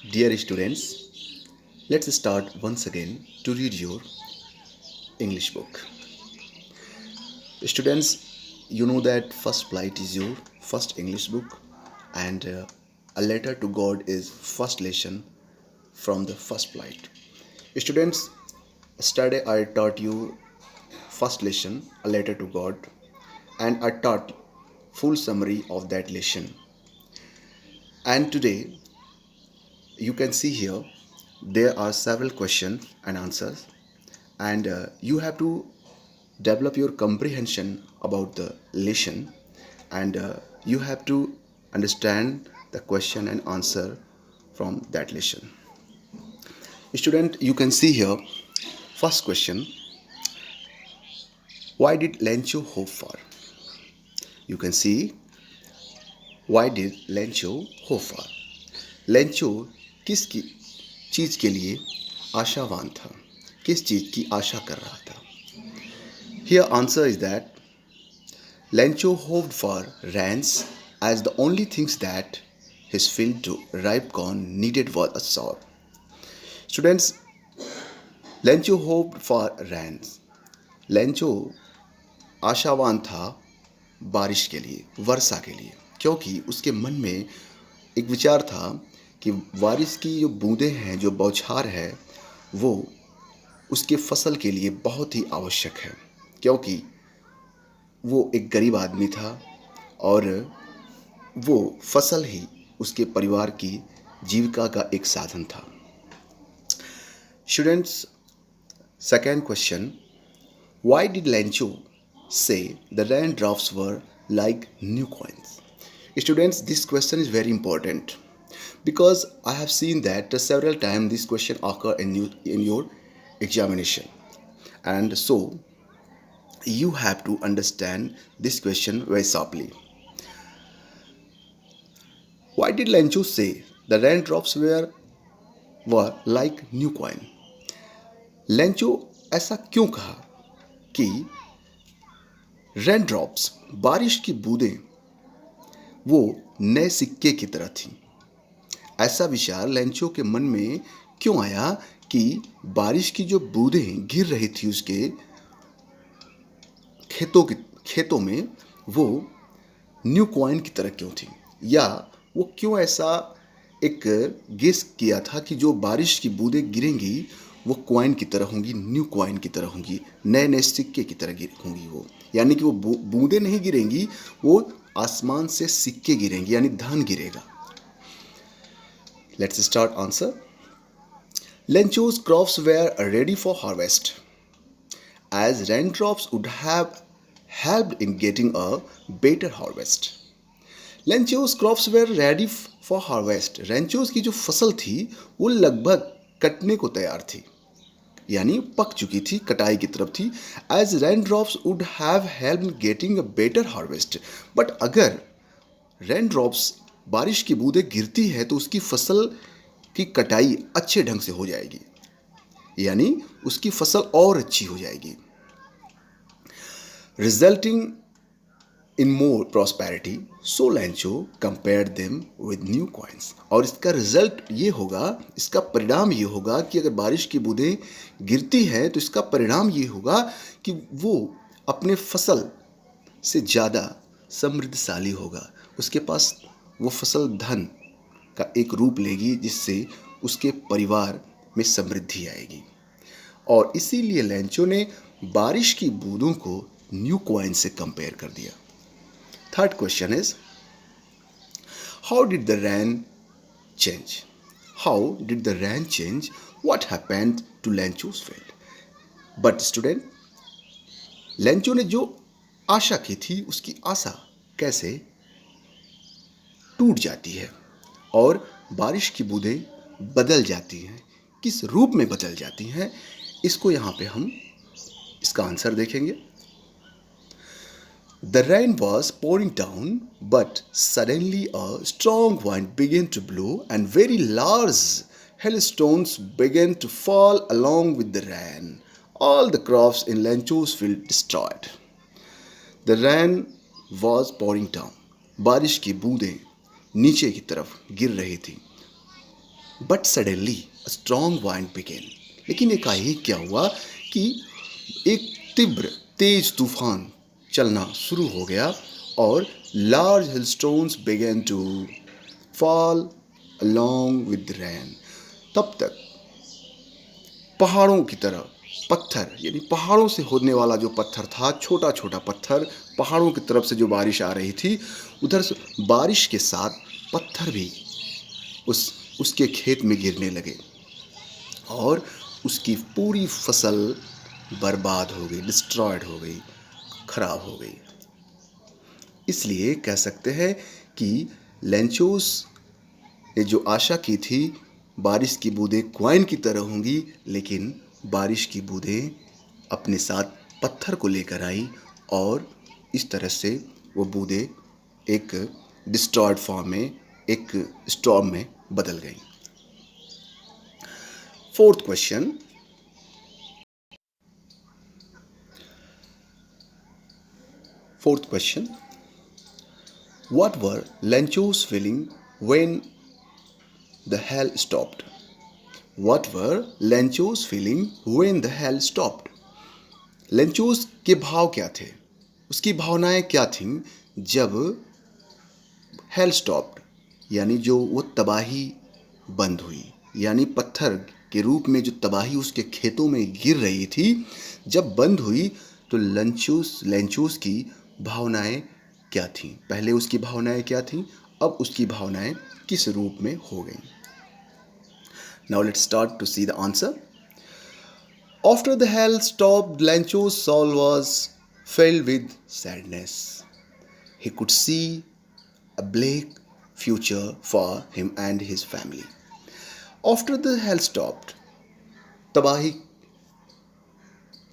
Dear students, let's start once again to read your English book. Students, you know that First Flight is your first English book, and A Letter to God is first lesson from the First Flight. Students, yesterday I taught you first lesson, A Letter to God, and I taught full summary of that lesson. And today you can see here there are several questions and answers, and you have to develop your comprehension about the lesson, and you have to understand the question and answer from that lesson. Student, you can see here first question: why did Lencho hope for? You can see, why did Lencho hope for? Lencho किस की चीज़ के लिए आशावान था, किस चीज़ की आशा कर रहा था? Here answer is that Lencho hoped for rains as the only things that his field to ripe corn needed was a sow. Students, Lencho hoped for rains. Lencho आशावान था बारिश के लिए, वर्षा के लिए, क्योंकि उसके मन में एक विचार था कि बारिश की जो बूंदें हैं, जो बौछार है, वो उसके फसल के लिए बहुत ही आवश्यक है, क्योंकि वो एक गरीब आदमी था और वो फसल ही उसके परिवार की जीविका का एक साधन था. Students, second question: why did Lencho say the raindrops were like new coins? Students, this question is very important because I have seen that several times this question occur in your examination, and so you have to understand this question very sharply. Why did Lencho say the raindrops were like new coin? Lencho ऐसा क्यों कहा कि raindrops, बारिश की बूंदें, वो नए सिक्के की तरह थीं? ऐसा विचार लेंचो के मन में क्यों आया कि बारिश की जो बूंदें गिर रही थी उसके खेतों में, वो न्यू कॉइन की तरह क्यों थी? या वो क्यों ऐसा एक गेस किया था कि जो बारिश की बूंदें गिरेंगी वो कॉइन की तरह होंगी, न्यू कॉइन की तरह होंगी, नए नए सिक्के की तरह होंगी वो, यानी कि वो बूंदें नहीं गिरेंगी, वो आसमान से सिक्के गिरेंगे, यानी धन गिरेगा. Let's start answer. Lencho's crops were ready for harvest, as raindrops would have helped in getting a better harvest. Lencho's crops were ready for harvest. Lencho's की जो फसल थी वो लगभग कटने को तैयार थी, यानी पक चुकी थी, कटाई की तरफ थी. As raindrops would have helped getting a better harvest. But अगर रेनड्रॉप्स, बारिश की बूंदें गिरती है तो उसकी फसल की कटाई अच्छे ढंग से हो जाएगी, यानी उसकी फसल और अच्छी हो जाएगी. Resulting in more prosperity, so Lencho compare them with new coins. और इसका रिजल्ट ये होगा, इसका परिणाम ये होगा कि अगर बारिश की बूंदें गिरती हैं तो इसका परिणाम ये होगा कि वो अपने फसल से ज़्यादा समृद्धशाली होगा, उसके पास वो फसल धन का एक रूप लेगी जिससे उसके परिवार में समृद्धि आएगी. और इसीलिए लेंचो ने बारिश की बूंदों को न्यू कॉइन से कंपेयर कर दिया. Third question is, how did the rain change? How did the rain change? What happened to Lencho's field? But student, Lencho ने जो आशा की थी उसकी आशा कैसे टूट जाती है और बारिश की बूंदें बदल जाती हैं, किस रूप में बदल जाती हैं, इसको यहाँ पे हम इसका आंसर देखेंगे. The rain was pouring down, but suddenly a strong wind began to blow and very large hailstones began to fall along with the rain. All the crops in Lencho's field destroyed. The rain was pouring down. बारिश की बूंदें नीचे की तरफ गिर रही थी but suddenly strong wind began, लेकिन एकाएक क्या हुआ कि एक तीव्र तेज तूफान चलना शुरू हो गया और large hailstones begin to fall along with rain। तब तक पहाड़ों की तरह पत्थर, यानी पहाड़ों से होने वाला जो पत्थर था, छोटा छोटा पत्थर, पहाड़ों की तरफ से जो बारिश आ रही थी, उधर से बारिश के साथ पत्थर भी उसके खेत में गिरने लगे और उसकी पूरी फसल बर्बाद हो गई, डिस्ट्रॉयड हो गई, खराब हो गई। इसलिए कह सकते हैं कि लेंचोस ने जो आशा की थी बारिश की बूंदें क्वाइन की तरह होंगी, लेकिन बारिश की बूंदें अपने साथ पत्थर को लेकर आई और इस तरह से वो बूंदें एक डिस्ट्रॉयड फॉर्म में, एक स्टॉर्म में बदल गई। Fourth question, what were Lencho's feeling when the hell stopped? What were Lencho's feeling when the hell stopped? लेंचोस के भाव क्या थे, उसकी भावनाएं क्या थीं जब हेल स्टॉप्ड, यानी जो वो तबाही बंद हुई, यानी पत्थर के रूप में जो तबाही उसके खेतों में गिर रही थी, जब बंद हुई तो लेंचोस की भावनाएं क्या थीं? पहले उसकी भावनाएं क्या थीं, अब उसकी भावनाएं किस रूप में हो गई? Now let's start to see the answer. After the hell stopped, Lencho's soul was filled with sadness. He could see a bleak future for him and his family. After the hell stopped, तबाही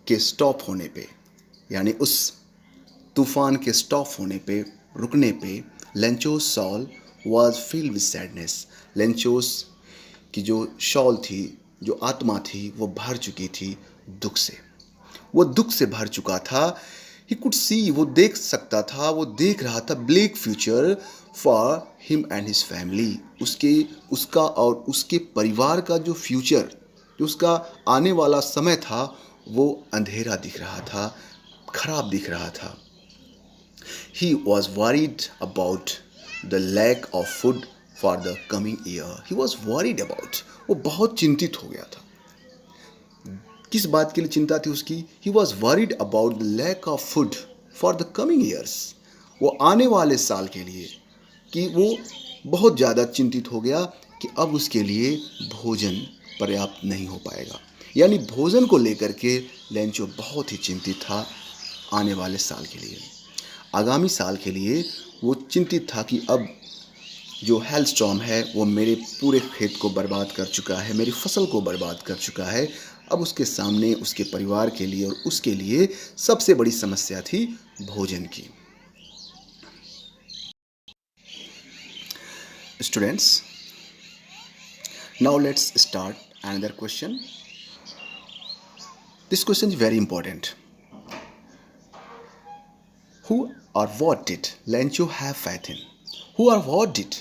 के stop होने पे, यानी उस तूफान के stop होने पे, रुकने पे, Lencho's soul was filled with sadness. Lencho's की जो शॉल थी, जो आत्मा थी, वो भर चुकी थी दुख से, वो दुख से भर चुका था। ही कुड सी, वो देख सकता था, वो देख रहा था black future for him and his family, उसका और उसके परिवार का जो फ्यूचर, जो उसका आने वाला समय था, वो अंधेरा दिख रहा था, खराब दिख रहा था। He was worried about the lack of food for the coming year. He was worried about, वो बहुत चिंतित हो गया था। किस बात के लिए चिंता थी उसकी? He was worried about the lack of food for the coming years. वो आने वाले साल के लिए, कि वो बहुत ज़्यादा चिंतित हो गया कि अब उसके लिए भोजन पर्याप्त नहीं हो पाएगा, यानी भोजन को लेकर के लेंचो बहुत ही चिंतित था आने वाले साल के लिए, आगामी साल के लिए। वो चिंतित था कि अब जो हेल स्टॉर्म है वो मेरे पूरे खेत को बर्बाद कर चुका है, मेरी फसल को बर्बाद कर चुका है। अब उसके सामने, उसके परिवार के लिए और उसके लिए सबसे बड़ी समस्या थी भोजन की। Students, now let's start another question. This question is very important. Who or what did Lencho have faith in? Who or what did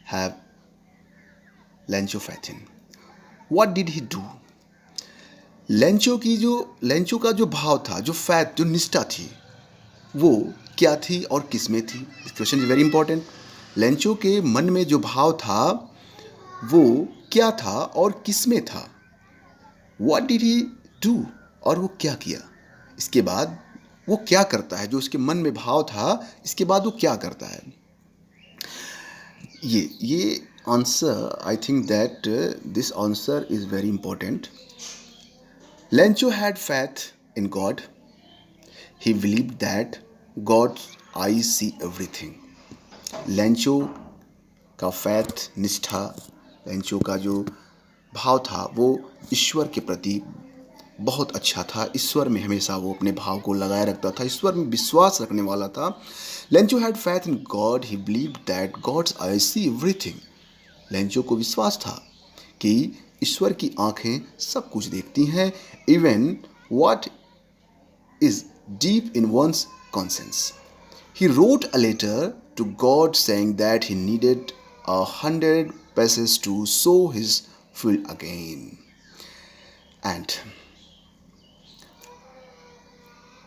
have Lencho faith in? What did he do? Lencho का जो भाव था, जो faith, जो निष्ठा थी, वो क्या थी और किस में थी? This question is very important. Lencho के मन में जो भाव था वो क्या था और किस में था? What did he do? और वो क्या किया? इसके बाद वो क्या करता है? जो उसके मन में भाव था, इसके बाद वो क्या करता है? ये answer, I think that this answer is very important. Lencho had faith in God. He believed that God's eye see everything. Lencho का फैथ, निष्ठा, लेंचो का जो भाव था वो ईश्वर के प्रति बहुत अच्छा था। ईश्वर में हमेशा वो अपने भाव को लगाए रखता था, ईश्वर में विश्वास रखने वाला था। Lencho had faith in God. He believed that God's eye see everything. Lencho को विश्वास था कि ईश्वर की आंखें सब कुछ देखती हैं, even what is deep in one's conscience. He wrote a letter to God saying that he needed 100 pesos to sow his field again. And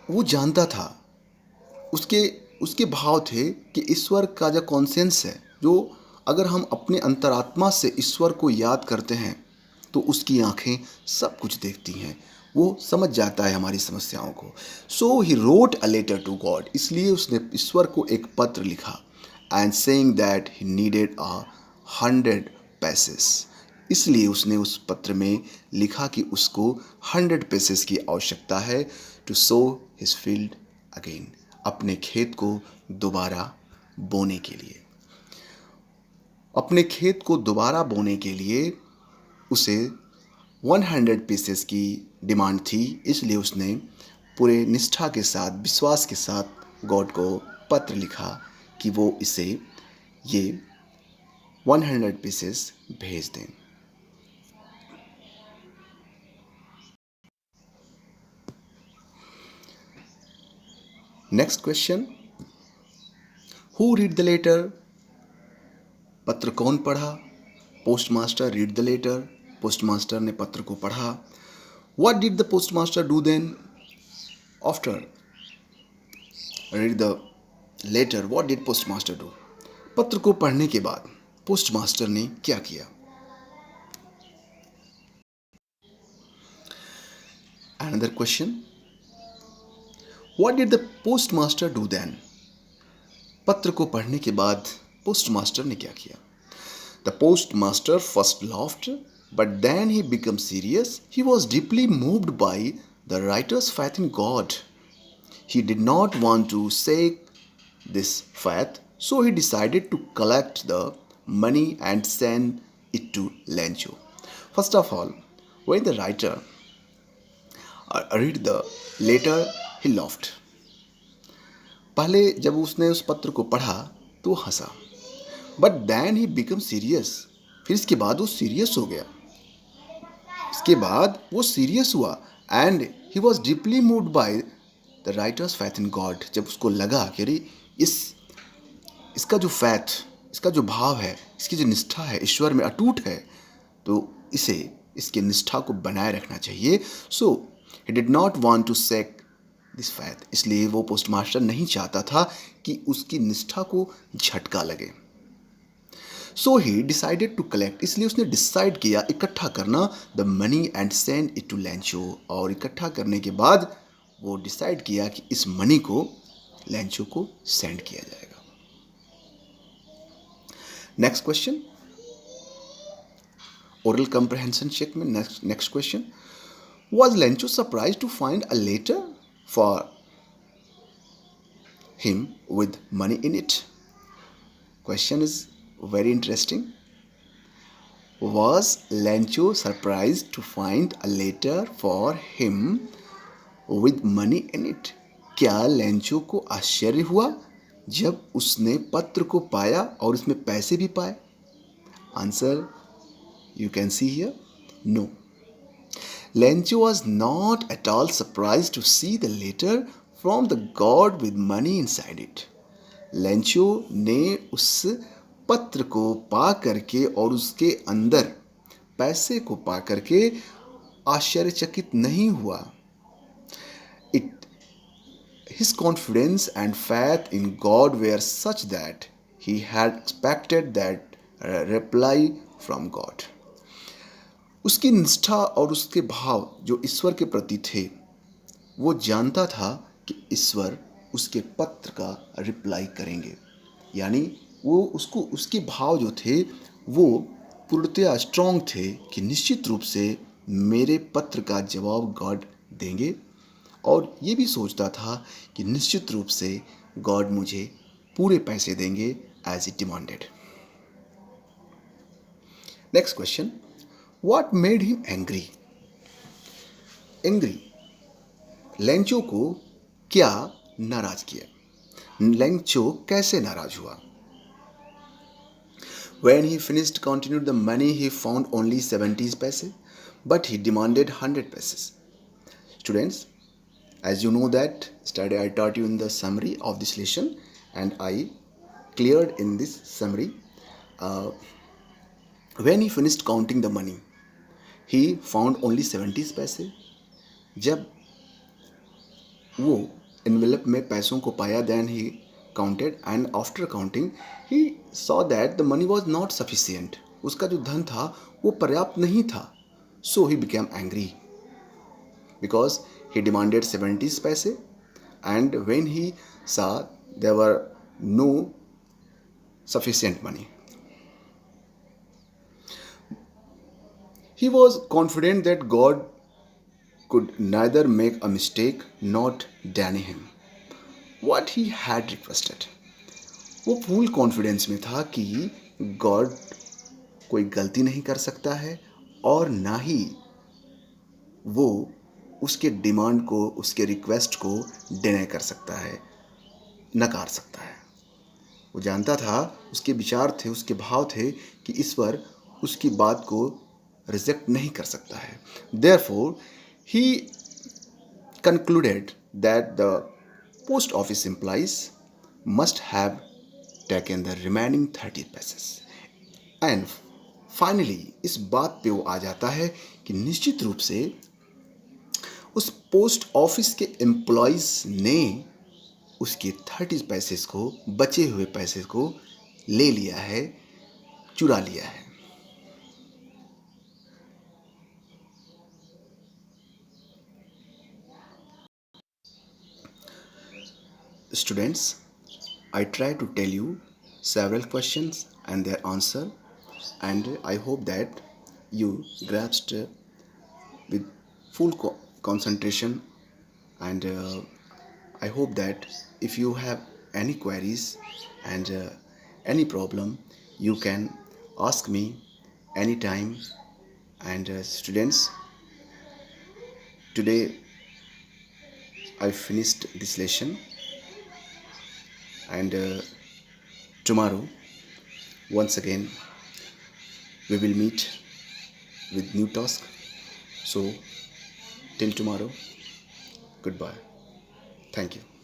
वो जानता था, उसके उसके भाव थे कि ईश्वर का जो कॉन्सेंस है, जो अगर हम अपने अंतरात्मा से ईश्वर को याद करते हैं तो उसकी आंखें सब कुछ देखती हैं, वो समझ जाता है हमारी समस्याओं को. So he wrote a letter to God, इसलिए उसने ईश्वर को एक पत्र लिखा. And saying that he needed 100 pesos, इसलिए उसने उस पत्र में लिखा कि उसको 100 पैसेस की आवश्यकता है to sow his field again, अपने खेत को दोबारा बोने के लिए. अपने खेत को दोबारा बोने के लिए उसे 100 पीसेस की डिमांड थी, इसलिए उसने पूरे निष्ठा के साथ, विश्वास के साथ गॉड को पत्र लिखा कि वो इसे ये 100 पीसेस भेज दें. Next question, who read the letter? पत्र कौन पढ़ा? Post master read the letter, post master ने पत्र को पढ़ा. What did the post master do then? After read the letter what did post master do? पत्र को पढ़ने के बाद पोस्ट मास्टर ने क्या किया? Another question, what did the post master do then? पत्र को पढ़ने के बाद पोस्ट मास्टर ने क्या किया? The postmaster first laughed, but then he became serious. He was deeply moved by the writer's faith in God. He did not want to shake this faith, so he decided to collect the money and send it to Lencho. First of all, when the writer read the letter, he laughed. पहले जब उसने उस पत्र को पढ़ा तो हंसा. But then he become serious, फिर इसके बाद वो सीरियस हो गया. इसके बाद वो सीरियस हुआ. And he was deeply moved by the writers faith in God. जब उसको लगा कि अरे इसका जो फैथ, इसका जो भाव है, इसकी जो निष्ठा है ईश्वर में अटूट है, तो इसे इसकी निष्ठा को बनाए रखना चाहिए. So he did not want to shake this faith, इसलिए वो पोस्ट मास्टर नहीं चाहता था कि उसकी निष्ठा को झटका लगे. So he decided to collect, इसलिए उसने डिसाइड किया इकट्ठा करना the money and send it to Lencho. और इकट्ठा करने के बाद वो डिसाइड किया कि इस मनी को लैंचो को सेंड किया जाएगा. Next question, oral comprehension check में next question, was Lencho surprise to find a letter for him with money in it? Question is very interesting. Was Lencho surprised to find a letter for him with money in it? क्या Lencho को आश्चर्य हुआ जब उसने पत्र को पाया और उसमें पैसे भी पाए? Answer you can see here, no. Lencho was not at all surprised to see the letter from the god with money inside it. Lencho ने उस पत्र को पा करके और उसके अंदर पैसे को पा करके आश्चर्यचकित नहीं हुआ. His confidence and faith in God were such that he had expected that reply from God. उसकी निष्ठा और उसके भाव जो ईश्वर के प्रति थे, वो जानता था कि ईश्वर उसके पत्र का रिप्लाई करेंगे. यानी वो उसके भाव जो थे वो पूर्णतया स्ट्रॉन्ग थे कि निश्चित रूप से मेरे पत्र का जवाब गॉड देंगे. और ये भी सोचता था कि निश्चित रूप से गॉड मुझे पूरे पैसे देंगे as it demanded. Next question, what made him angry? Lencho को क्या नाराज किया? लेंचो कैसे नाराज हुआ? When he finished continued the money, he found only 70 paise, but he demanded 100 paise. Students, as you know that study I taught you in the summary of this lesson, and I cleared in this summary When he finished counting the money, he found only 70 पैसे. जब वो envelope में पैसों को पाया, then he counted, and after counting he saw that the money was not sufficient. उसका जो धन था वो पर्याप्त नहीं था. So he became angry because he demanded 70 पैसे, and when he saw there were no sufficient money, he was confident that God could neither make a mistake nor deny him what he had requested. वो full confidence में था कि God कोई गलती नहीं कर सकता है और ना ही वो उसके डिमांड को, उसके रिक्वेस्ट को डिनाई कर सकता है, नकार सकता है. वो जानता था, उसके विचार थे, उसके भाव थे कि ईश्वर उसकी बात को रिजेक्ट नहीं कर सकता है. Therefore, he concluded that the post office employees must have taken the remaining 30 pesos. And finally इस बात पे वो आ जाता है कि निश्चित रूप से उस पोस्ट ऑफिस के एम्प्लॉयज़ ने उसके 30 पैसेस को, बचे हुए पैसे को ले लिया है, चुरा लिया है. Students, I try to tell you several questions and their answer, and I hope that you grasped with full concentration, and I hope that if you have any queries and any problem, you can ask me anytime. And students, today I finished this lesson, and tomorrow once again we will meet with new task. So till tomorrow, goodbye. Thank you.